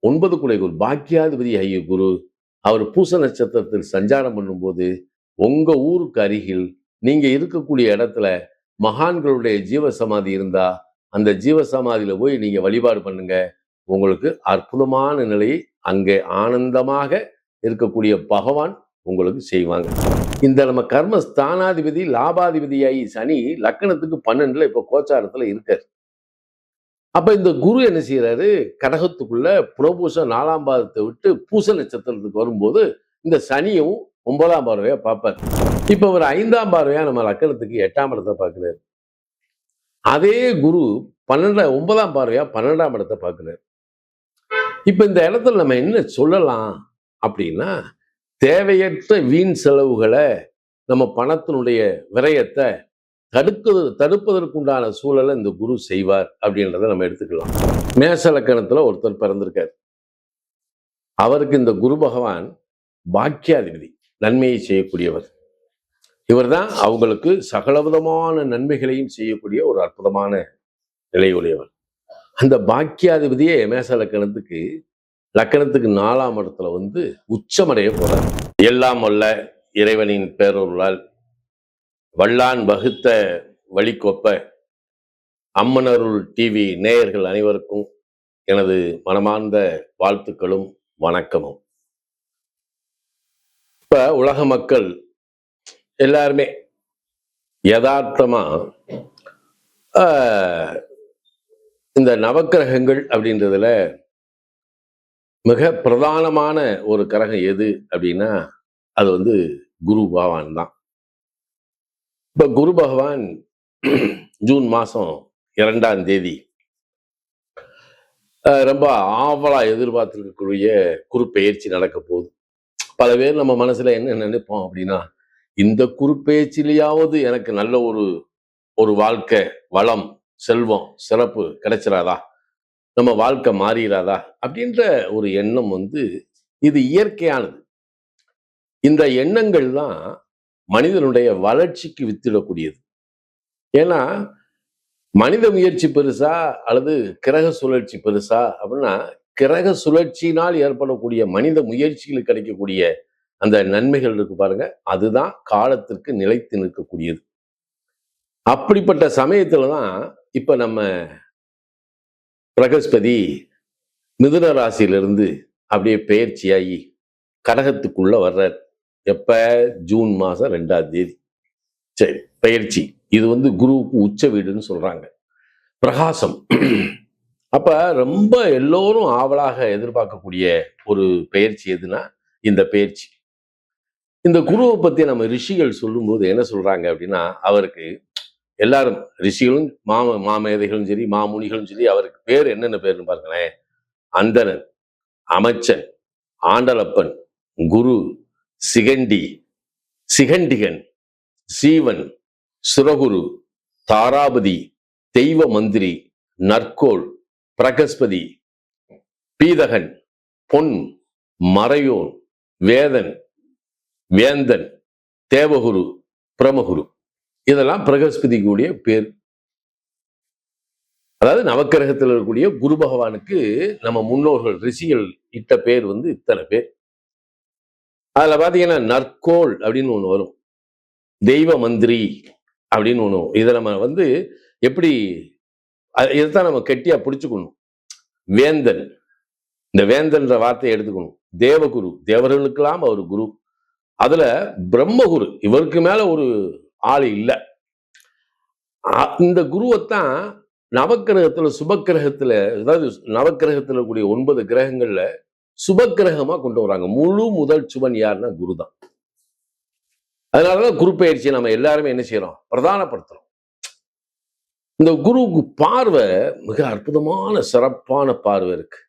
9 குடை குரு பாக்கியாதிபதி ஐய குரு அவர் பூச நட்சத்திரத்தில் சஞ்சாரம் பண்ணும்போது உங்க ஊருக்கு அருகில் நீங்க இருக்கக்கூடிய இடத்துல மகான்களுடைய ஜீவசமாதி இருந்தா அந்த ஜீவசமாதியில போய் நீங்க வழிபாடு பண்ணுங்க. உங்களுக்கு அற்புதமான நிலையை அங்கே ஆனந்தமாக இருக்கக்கூடிய பகவான் உங்களுக்கு செய்வாங்க. இந்த நம்ம கர்ம ஸ்தானாதிபதி லாபாதிபதியாகி சனி லக்கணத்துக்கு 12ல இப்ப கோச்சாரத்துல இருக்காரு. அப்ப இந்த குரு என்ன செய்யறாரு, கடகத்துக்குள்ள புனர்பூச 4ஆம் பாதத்தை விட்டு பூச நட்சத்திரத்துக்கு வரும்போது இந்த சனியும் 9ஆம் பார்வையா பார்ப்பார். இப்ப அவர் 5ஆம் பார்வையா நம்ம லக்கணத்துக்கு 8ஆம் இடத்தை பார்க்கிறார். அதே குரு 9ஆம் பார்வையா 12ஆம் இடத்தை பார்க்கிறார். இப்ப இந்த இடத்துல நம்ம என்ன சொல்லலாம் அப்படின்னா, தேவையற்ற வீண் செலவுகளை நம்ம பணத்தினுடைய விரயத்தை தடுப்பதற்குண்டான சூழலை இந்த குரு செய்வார் அப்படின்றத நம்ம எடுத்துக்கலாம். மேஷ லக்கணத்துல ஒருத்தர் பிறந்திருக்கார். அவருக்கு இந்த குரு பகவான் பாக்கியாதிபதி, நன்மையை செய்யக்கூடியவர். இவர் தான் அவங்களுக்கு சகலவிதமான நன்மைகளையும் செய்யக்கூடிய ஒரு அற்புதமான நிலையுடையவர். அந்த பாக்கியாதிபதியே மேஷ லக்கணத்துக்கு 4ஆம் இடத்துல வந்து உச்சமடைய போறார். எல்லாம் வல்ல இறைவனின் பேரொருளால் வல்லான் வகுத்த வழிகொப்ப அம்மனருள் டிவி நேயர்கள் அனைவருக்கும் எனது மனமார்ந்த வாழ்த்துக்களும் வணக்கமும். இப்ப உலக மக்கள் எல்லாருமே யதார்த்தமா இந்த நவக்கிரகங்கள் அப்படின்றதுல மிக பிரதானமான ஒரு கிரகம் எது அப்படின்னா அது வந்து குரு பகவான் தான். இப்ப குரு பகவான் ஜூன் மாசம் 2ஆம் தேதி ரொம்ப ஆவலா எதிர்பார்த்துருக்கக்கூடிய குரு பெயர்ச்சி நடக்க போகுது. பல பேர் நம்ம மனசுல என்ன நினைப்போம் அப்படின்னா, இந்த குரு பெயர்ச்சியிலேயாவது எனக்கு நல்ல ஒரு வாழ்க்கை வளம் செல்வம் சிறப்பு கிடைச்சிடாதா, நம்ம வாழ்க்கை மாறிடாதா அப்படின்ற ஒரு எண்ணம் வந்து இது இயற்கையானது. இந்த எண்ணங்கள் தான் மனிதனுடைய வளர்ச்சிக்கு வித்திடக்கூடியது. ஏன்னா மனித முயற்சி பெருசா அல்லது கிரக சுழற்சி பெருசா அப்படின்னா, கிரக சுழற்சியினால் ஏற்படக்கூடிய மனித முயற்சிகளுக்கு கிடைக்கக்கூடிய அந்த நன்மைகள் இருக்கு பாருங்க, அதுதான் காலத்திற்கு நிலைத்து நிற்கக்கூடியது. அப்படிப்பட்ட சமயத்துலதான் இப்ப நம்ம பிரகஸ்பதி மிதுன ராசியிலிருந்து அப்படியே பெயர்ச்சியாகி கடகத்துக்குள்ள வர்றார். எப்ப? ஜூன் மாசம் 2ஆம் தேதி. சரி, பெயர்ச்சி. இது வந்து குருவுக்கு உச்ச வீடுன்னு சொல்றாங்க, பிரகாசம். அப்ப ரொம்ப எல்லோரும் ஆவலாக எதிர்பார்க்கக்கூடிய ஒரு பெயர்ச்சி எதுனா இந்த பெயர்ச்சி. இந்த குருவை பத்தி நம்ம ரிஷிகள் சொல்லும்போது என்ன சொல்றாங்க அப்படின்னா, அவருக்கு எல்லாரும் ரிஷிகளும் மாமேதைகளும் சரி மாமுனிகளும் சரி அவருக்கு பேர் என்னென்ன பேருன்னு பாருங்களேன். அந்தணன், அமைச்சன், ஆண்டலப்பன், குரு, சிகண்டிகன், சீவன், சுரகுரு, தாராபதி, தெய்வ மந்திரி, நற்கோள், பிரகஸ்பதி, பீதகன், பொன், மறையோன், வேதன், வேந்தன், தேவகுரு, பிரமகுரு, இதெல்லாம் பிரகஸ்பதிக்குடைய பேர். அதாவது நவக்கிரகத்தில் இருக்கக்கூடிய குரு பகவானுக்கு நம்ம முன்னோர்கள் ரிஷிகள் இட்ட பேர் வந்து இத்தனை பேர். அதுல பாத்தீங்கன்னா நற்கோள் அப்படின்னு ஒண்ணு வரும், தெய்வ மந்திரி அப்படின்னு ஒண்ணு. இதை நம்ம வந்து எப்படி இதைத்தான் நம்ம கெட்டியா பிடிச்சுக்கணும். வேந்தன், இந்த வேந்தன்ற வார்த்தையை எடுத்துக்கணும். தேவகுரு, தேவர்களுக்கெல்லாம் அவர் குரு. அதுல பிரம்மகுரு, இவருக்கு மேல ஒரு ஆள் இல்லை. இந்த குருவைத்தான் நவக்கிரகத்துல சுபக்கிரகத்துல, அதாவது நவக்கிரகத்துல இருக்கக்கூடிய 9 கிரகங்கள்ல சுபக்கிரகமா கொண்டு வராங்க. முழு முதல் சுபன் யாருன்னா குரு தான். அதனாலதான் குரு பெயர்ச்சியை நம்ம எல்லாருமே என்ன செய்யறோம், பிரதானப்படுத்துறோம். இந்த குருவுக்கு பார்வை மிக அற்புதமான சிறப்பான பார்வை இருக்கு.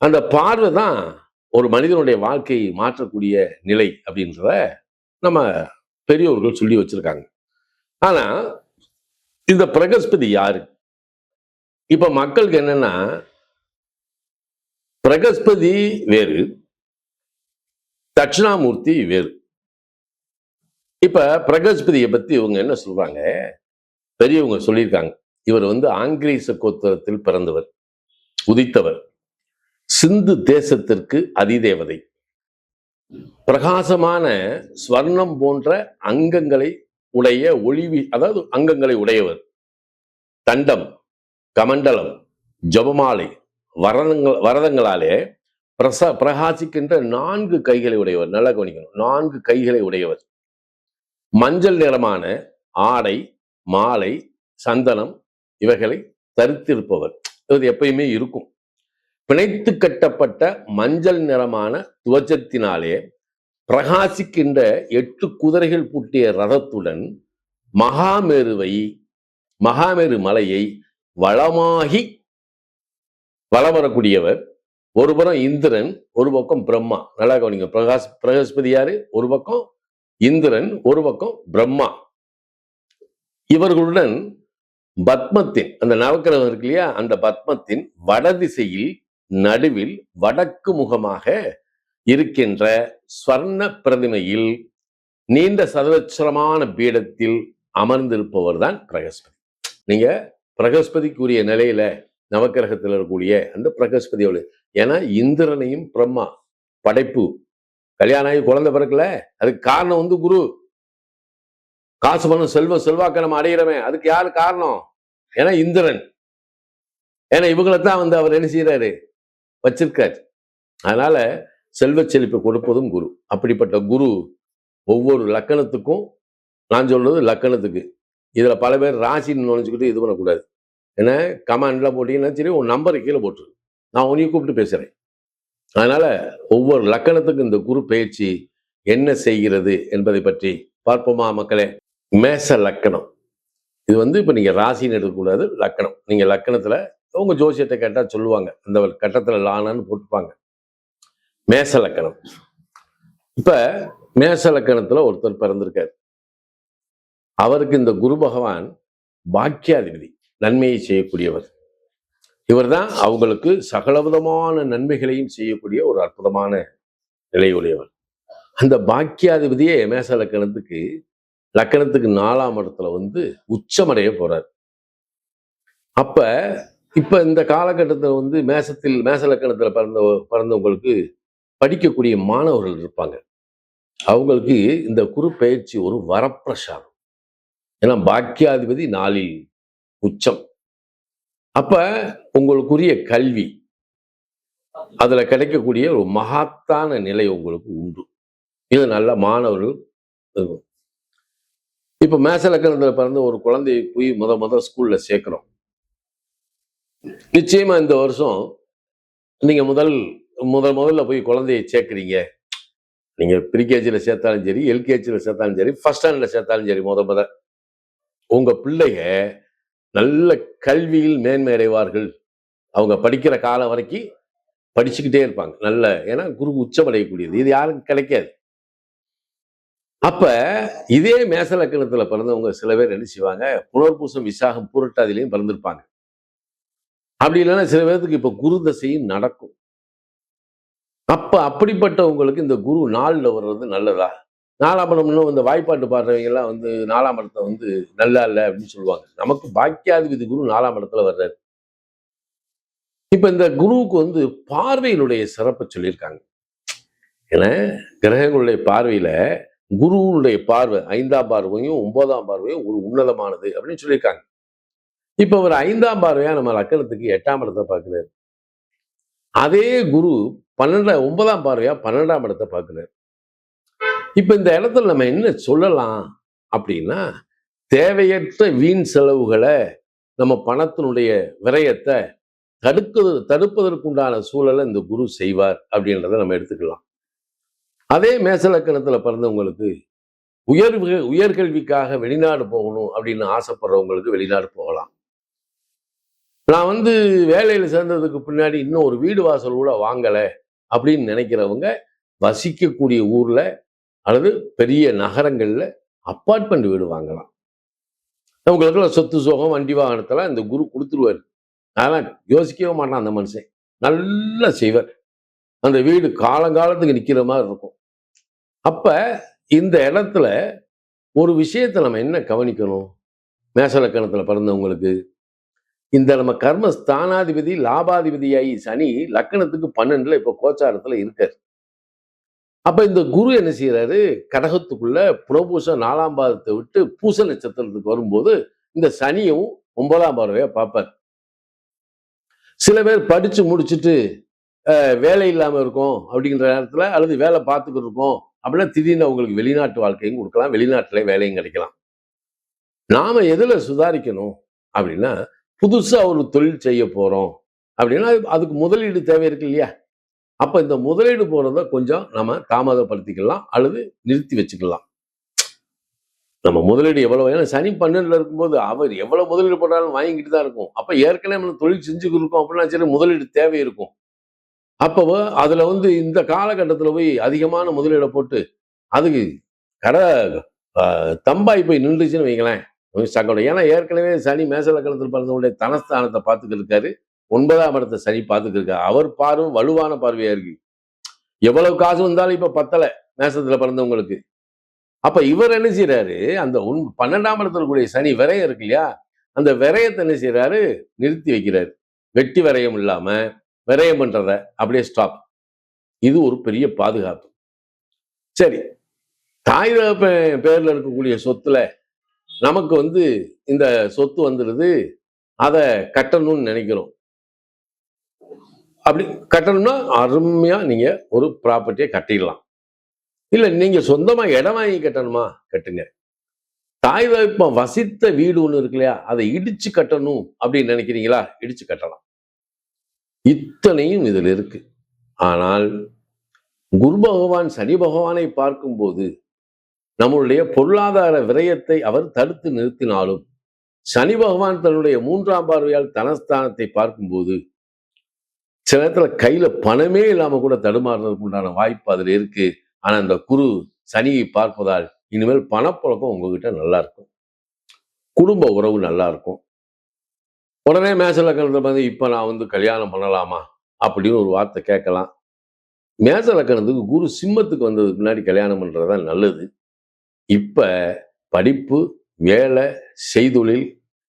அந்த பார்வை தான் ஒரு மனிதனுடைய வாழ்க்கையை மாற்றக்கூடிய நிலை அப்படின்றத நம்ம பெரியோர்கள் சொல்லி வச்சிருக்காங்க. ஆனா இந்த பிரகஸ்பதி யாரு? இப்ப மக்களுக்கு என்னன்னா, பிரகஸ்பதி வேறு, தட்சிணாமூர்த்தி வேறு. இப்ப பிரகஸ்பதியை பத்தி இவங்க என்ன சொல்றாங்க, பெரியவங்க சொல்லியிருக்காங்க, இவர் வந்து ஆங்கிலேய கோத்திரத்தில் பிறந்தவர், உதித்தவர். சிந்து தேசத்திற்கு அதிதேவதை. பிரகாசமான ஸ்வர்ணம் போன்ற அங்கங்களை உடைய அதாவது அங்கங்களை உடையவர். தண்டம், கமண்டலம், ஜபமாலை, வரதங்களாலே பிரகாசிக்கின்ற 4 கைகளை உடையவர். நல்லா கவனிக்கணும், 4 கைகளை உடையவர். மஞ்சள் நிறமான ஆடை, மாலை, சந்தனம் இவைகளை தரித்திருப்பவர். இது எப்பயுமே இருக்கும். பிணைத்து கட்டப்பட்ட மஞ்சள் நிறமான துவஜத்தினாலே பிரகாசிக்கின்ற 8 குதிரைகள் பூட்டிய ரதத்துடன் மகாமேரு மலையை வளமாகி வளம் வரக்கூடியவர். ஒரு புறம் இந்திரன், ஒரு பக்கம் பிரம்மா. நல்லா கவனிங்க, பிரகஸ்பதி யாரு? ஒரு பக்கம் இந்திரன், ஒரு பக்கம் பிரம்மா. இவர்களுடன் பத்மத்தின், அந்த நவக்கிரகம் இருக்கு இல்லையா, அந்த பத்மத்தின் வடதிசையில் நடுவில் வடக்கு முகமாக இருக்கின்ற ஸ்வர்ண பிரதிமையில் நீண்ட சதவச்சரமான பீடத்தில் அமர்ந்திருப்பவர் தான் பிரகஸ்பதி. நீங்க பிரகஸ்பதிக்குரிய நிலையில நவக்கிரகத்தில் இருக்கக்கூடிய அந்த பிரகஸ்பதியோட, ஏன்னா இந்திரனையும் பிரம்மா படைப்பு, கல்யாணம் ஆகி குழந்தை பிறக்கல, அதுக்கு காரணம் குரு. காசு பணம் செல்வாக்க நம்ம அடைகிறவன், அதுக்கு யாரு காரணம்? ஏன்னா இந்திரன். ஏன்னா இவங்களைத்தான் அவர் என்ன செய்யறாரு, வச்சிருக்காரு. அதனால செல்வ செழிப்பை கொடுப்பதும் குரு. அப்படிப்பட்ட குரு ஒவ்வொரு லக்கணத்துக்கும், நான் சொல்றது லக்கணத்துக்கு, இதுல பல பேர் ராசின்னு நுழைஞ்சுக்கிட்டு இது பண்ணக்கூடாது. ஏன்னா கமெண்ட்ல போட்டீங்கன்னா சரி, உன் நம்பரை கீழே போட்டுரு, நான் உன்னையும் கூப்பிட்டு பேசுறேன். அதனால ஒவ்வொரு லக்கணத்துக்கும் இந்த குரு பயிற்சி என்ன செய்கிறது என்பதை பற்றி பார்ப்போமா மக்களே? மேச லக்கணம். இது இப்ப நீங்க ராசின்னு எடுக்கக்கூடாது, லக்கணம். நீங்க லக்கணத்துல உங்க ஜோசியத்தை கேட்டா சொல்லுவாங்க, அந்த கட்டத்துல லானான்னு போட்டுப்பாங்க. மேச லக்கணம். இப்ப மேச லக்கணத்துல ஒருத்தர் பிறந்திருக்காரு. அவருக்கு இந்த குரு பகவான் பாக்கியாதிபதி, நன்மையை செய்யக்கூடியவர். இவர் தான் அவங்களுக்கு சகலவிதமான நன்மைகளையும் செய்யக்கூடிய ஒரு அற்புதமான நிலையுடையவர். அந்த பாக்கியாதிபதியே மேச லக்கணத்துக்கு 4ஆம் இடத்துல உச்சமடைய போறார். அப்ப இப்ப இந்த காலகட்டத்தில் மேச லக்கணத்துல பிறந்தவங்களுக்கு படிக்கக்கூடிய மாணவர்கள் இருப்பாங்க. அவங்களுக்கு இந்த குரு பயிற்சி ஒரு வரப்பிரசாதம். ஏன்னா பாக்கியாதிபதி 4இல் உச்சம். அப்ப உங்களுக்குரிய கல்வி, அதுல கிடைக்கக்கூடிய ஒரு மகத்தான நிலை உங்களுக்கு உண்டு. இது நல்ல மாணவர்கள். இப்ப மேச லக்கணத்துல பிறந்த ஒரு குழந்தையை போய் முத ஸ்கூல்ல சேர்க்கிறோம். நிச்சயமா இந்த வருஷம் நீங்க முதல்ல போய் குழந்தையை சேர்க்கிறீங்க. நீங்க ப்ரீகேஜில சேர்த்தாலும் சரி, எல்கேஜில சேர்த்தாலும் சரி, ஃபர்ஸ்ட் ஸ்டாண்டர்ட்ல சேர்த்தாலும் சரி, முத உங்க பிள்ளைங்க நல்ல கல்வியில் மேன்மை அடைவார்கள். அவங்க படிக்கிற காலம் வரைக்கும் படிச்சுக்கிட்டே இருப்பாங்க. ஏன்னா குரு உச்சம் அடையக்கூடியது, இது யாருக்கும் கிடைக்காது. அப்ப இதே மேச லக்கணத்துல பிறந்தவங்க சில பேர் என்ன செய்வாங்க, புனர்பூசம், விசாகம், பூரட்டாதிலையும் பிறந்திருப்பாங்க. அப்படி இல்லைன்னா சில பேருக்கு இப்ப குரு தசையும் நடக்கும். அப்ப அப்படிப்பட்டவங்களுக்கு இந்த குரு 4ல் வர்றது நல்லதா? 4ஆம் இடம், இன்னும் இந்த வாய்ப்பாட்டு பாடுறவங்க எல்லாம் 4ஆம் இடத்தை நல்லா இல்லை அப்படின்னு சொல்லுவாங்க. நமக்கு பாக்கியாதிபதி குரு 4ஆம் இடத்துல வர்றாரு. இப்ப இந்த குருவுக்கு பார்வையினுடைய சிறப்பை சொல்லியிருக்காங்க. ஏன்னா கிரகங்களுடைய பார்வையில குருவுடைய பார்வை 5ஆம் பார்வையும் 9ஆம் பார்வையும் ஒரு உன்னதமானது அப்படின்னு சொல்லியிருக்காங்க. இப்ப அவர் 5ஆம் பார்வையா நம்ம லக்கணத்துக்கு 8ஆம் இடத்தை பார்க்கிறார். அதே குரு 9ஆம் பார்வையா 12ஆம் இடத்தை பார்க்கிறார். இப்ப இந்த இடத்துல நம்ம என்ன சொல்லலாம் அப்படின்னா, தேவையற்ற வீண் செலவுகளை, நம்ம பணத்தினுடைய விரயத்தை தடுப்பதற்குண்டான சூழலை இந்த குரு செய்வார் அப்படின்றத நம்ம எடுத்துக்கலாம். அதே மேச லக்கணத்துல பிறந்தவங்களுக்கு உயர்கல்விக்காக வெளிநாடு போகணும் அப்படின்னு ஆசைப்படுறவங்களுக்கு வெளிநாடு போகலாம். நான் வேலையில சேர்ந்ததுக்கு பின்னாடி இன்னும் ஒரு வீடு வாசல் கூட வாங்கலை அப்படின்னு நினைக்கிறவங்க வசிக்கக்கூடிய ஊர்ல அல்லது பெரிய நகரங்கள்ல அப்பார்ட்மெண்ட் வீடு வாங்கலாம். அவங்களுக்குள்ள சொத்து சோகம், வண்டி வாகனத்தெல்லாம் இந்த குரு கொடுத்துருவாரு. அதெல்லாம் யோசிக்கவே மாட்டான் அந்த மனுஷன், நல்லா செய்வார். அந்த வீடு காலங்காலத்துக்கு நிற்கிற மாதிரி இருக்கும். அப்ப இந்த இடத்துல ஒரு விஷயத்தை நம்ம என்ன கவனிக்கணும்? மேச லக்கணத்துல பிறந்தவங்களுக்கு இந்த நம்ம கர்ம ஸ்தானாதிபதி லாபாதிபதியாகி சனி லக்கணத்துக்கு 12ல இப்ப கோச்சாரத்துல இருக்காரு. அப்ப இந்த குரு என்ன செய்யறாரு, கடகத்துக்குள்ள புனர்பூச 4ஆம் பாதத்தை விட்டு பூச நட்சத்திரத்துக்கு வரும்போது இந்த சனியும் 9ஆம் பார்வையா பார்ப்பார். சில பேர் படிச்சு முடிச்சுட்டு வேலை இல்லாம இருக்கும் அப்படிங்கிற நேரத்துல, அல்லது வேலை பார்த்துக்கிட்டு இருக்கோம் அப்படின்னா திடீர்னு அவங்களுக்கு வெளிநாட்டு வாழ்க்கையும் கொடுக்கலாம், வெளிநாட்டுல வேலையும் கிடைக்கலாம். நாம எதுல சுதாரிக்கணும் அப்படின்னா, புதுசா ஒரு தொழில் செய்ய போறோம் அப்படின்னா அதுக்கு முதலீடு தேவை இருக்கு இல்லையா? அப்ப இந்த முதலீடு போறத கொஞ்சம் நம்ம தாமதப்படுத்திக்கலாம் அல்லது நிறுத்தி வச்சுக்கலாம். நம்ம முதலீடு எவ்வளவு, ஏன்னா சனி 12ல இருக்கும்போது அவர் எவ்வளவு முதலீடு போட்டாலும் வாங்கிட்டு தான் இருக்கும். அப்ப ஏற்கனவே நம்ம தொழில் செஞ்சுக்கிட்டு இருக்கோம் அப்படின்னா சரி முதலீடு தேவை இருக்கும். அப்போ அதுல இந்த காலகட்டத்துல போய் அதிகமான முதலீடை போட்டு அதுக்கு கடை தம்பாய் போய் நின்றுச்சுன்னு வைங்களேன் சங்கடம். ஏன்னா ஏற்கனவே சனி மேச லக்கணத்தில் பிறந்தவங்களுடைய தனஸ்தானத்தை பார்த்துக்கிட்டு இருக்காரு, 9ஆம் இடத்தை சனி பார்த்துக்கிட்டு இருக்காரு. அவர் பார்வை வலுவான பார்வையா இருக்கு. எவ்வளவு காசு வந்தாலும் இப்ப பத்தல மேசத்துல பிறந்தவங்களுக்கு. அப்ப இவர் என்ன செய்யறாரு, அந்த 12ஆம் இடத்துல கூடிய சனி விரயம் இருக்கு இல்லையா, அந்த விரயத்தை என்ன செய்யறாரு, நிறுத்தி வைக்கிறாரு. வெட்டி விரயம் இல்லாம விரயம் பண்றத அப்படியே ஸ்டாப். இது ஒரு பெரிய பாதுகாப்பு. சரி, தாய் பேர்ல இருக்கக்கூடிய சொத்துல நமக்கு இந்த சொத்து வந்துடுது, அதை கட்டணும்னு நினைக்கிறோம். அப்படி கட்டணும்னா அருமையா நீங்க ஒரு ப்ராப்பர்ட்டியை கட்டிடலாம். இல்ல நீங்க சொந்தமா இடம் வாங்கி கட்டணுமா கட்டுங்க. தாய் தகப்பன் வசித்த வீடு ஒண்ணு இருக்கு இல்லையா, அதை இடிச்சு கட்டணும் அப்படின்னு நினைக்கிறீங்களா, இடிச்சு கட்டலாம். இத்தனையும் இதுல இருக்கு. ஆனால் குரு பகவான் சனி பகவானை பார்க்கும்போது நம்மளுடைய பொருளாதார விரயத்தை அவர் தடுத்து நிறுத்தினாலும், சனி பகவான் தன்னுடைய 3ஆம் பார்வையால் தனஸ்தானத்தை பார்க்கும்போது சில நேரத்துல கையில பணமே இல்லாம கூட தடுமாறுறதுக்கு உண்டான வாய்ப்பு அதுல இருக்கு. ஆனா இந்த குரு சனியை பார்ப்பதால் இனிமேல் பணப்புழக்கம் உங்ககிட்ட நல்லா இருக்கும், குடும்ப உறவு நல்லா இருக்கும். உடனே மேச லக்கணத்துல இப்ப நான் கல்யாணம் பண்ணலாமா அப்படின்னு ஒரு வார்த்தை கேட்கலாம். மேச லக்கணத்துக்கு குரு சிம்மத்துக்கு வந்ததுக்கு முன்னாடி கல்யாணம் பண்றதுதான் நல்லது. இப்ப படிப்பு, வேலை, செய்தொழில்,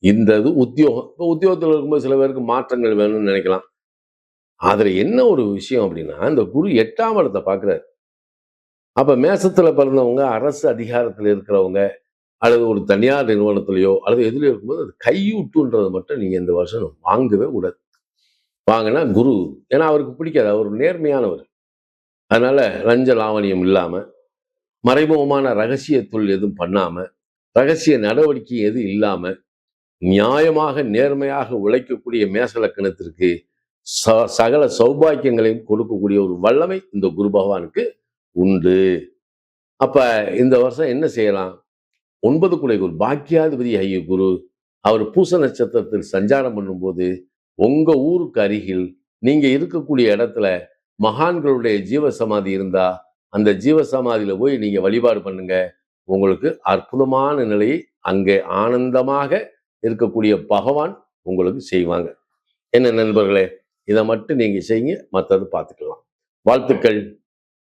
இந்த உத்தியோகம். இப்போ உத்தியோகத்தில் இருக்கும்போது சில பேருக்கு மாற்றங்கள் வேணும்னு நினைக்கலாம். அதுல என்ன ஒரு விஷயம் அப்படின்னா, இந்த குரு 8ஆம் இடத்தை பார்க்கிறாரு. அப்ப மேசத்துல பிறந்தவங்க அரசு அதிகாரத்தில் இருக்கிறவங்க அல்லது ஒரு தனியார் நிறுவனத்திலேயோ அல்லது எதுலையோ இருக்கும்போது அது கையூட்டுன்றதை மட்டும் நீங்க இந்த வருஷம் வாங்கவே கூடாது. வாங்கினா குரு, ஏன்னா அவருக்கு பிடிக்காது, அவர் நேர்மையானவர். அதனால லஞ்ச லாவணியம் இல்லாம, மறைமுகமான ரகசிய தொழில் எதுவும் பண்ணாம, ரகசிய நடவடிக்கை எதுவும் இல்லாம நியாயமாக நேர்மையாக உழைக்கக்கூடிய மேச லக்கணத்திற்கு சகல சௌபாக்கியங்களையும் கொடுக்கக்கூடிய ஒரு வல்லமை இந்த குரு பகவானுக்கு உண்டு. அப்ப இந்த வருஷம் என்ன செய்யலாம், 9 குடை குரு பாக்கியாதிபதி ஐய குரு அவர் பூச நட்சத்திரத்தில் சஞ்சாரம் பண்ணும்போது உங்க ஊருக்கு அருகில் நீங்க இருக்கக்கூடிய இடத்துல மகான்களுடைய ஜீவசமாதி இருந்தா அந்த ஜீவசமாதியில போய் நீங்க வழிபாடு பண்ணுங்க. உங்களுக்கு அற்புதமான நிலையை அங்கே ஆனந்தமாக இருக்கக்கூடிய பகவான் உங்களுக்கு செய்வாங்க. என்ன நண்பர்களே, இதை மட்டும் நீங்க செய்யுங்க, மற்றது பார்த்துக்கலாம். வாழ்த்துக்கள்.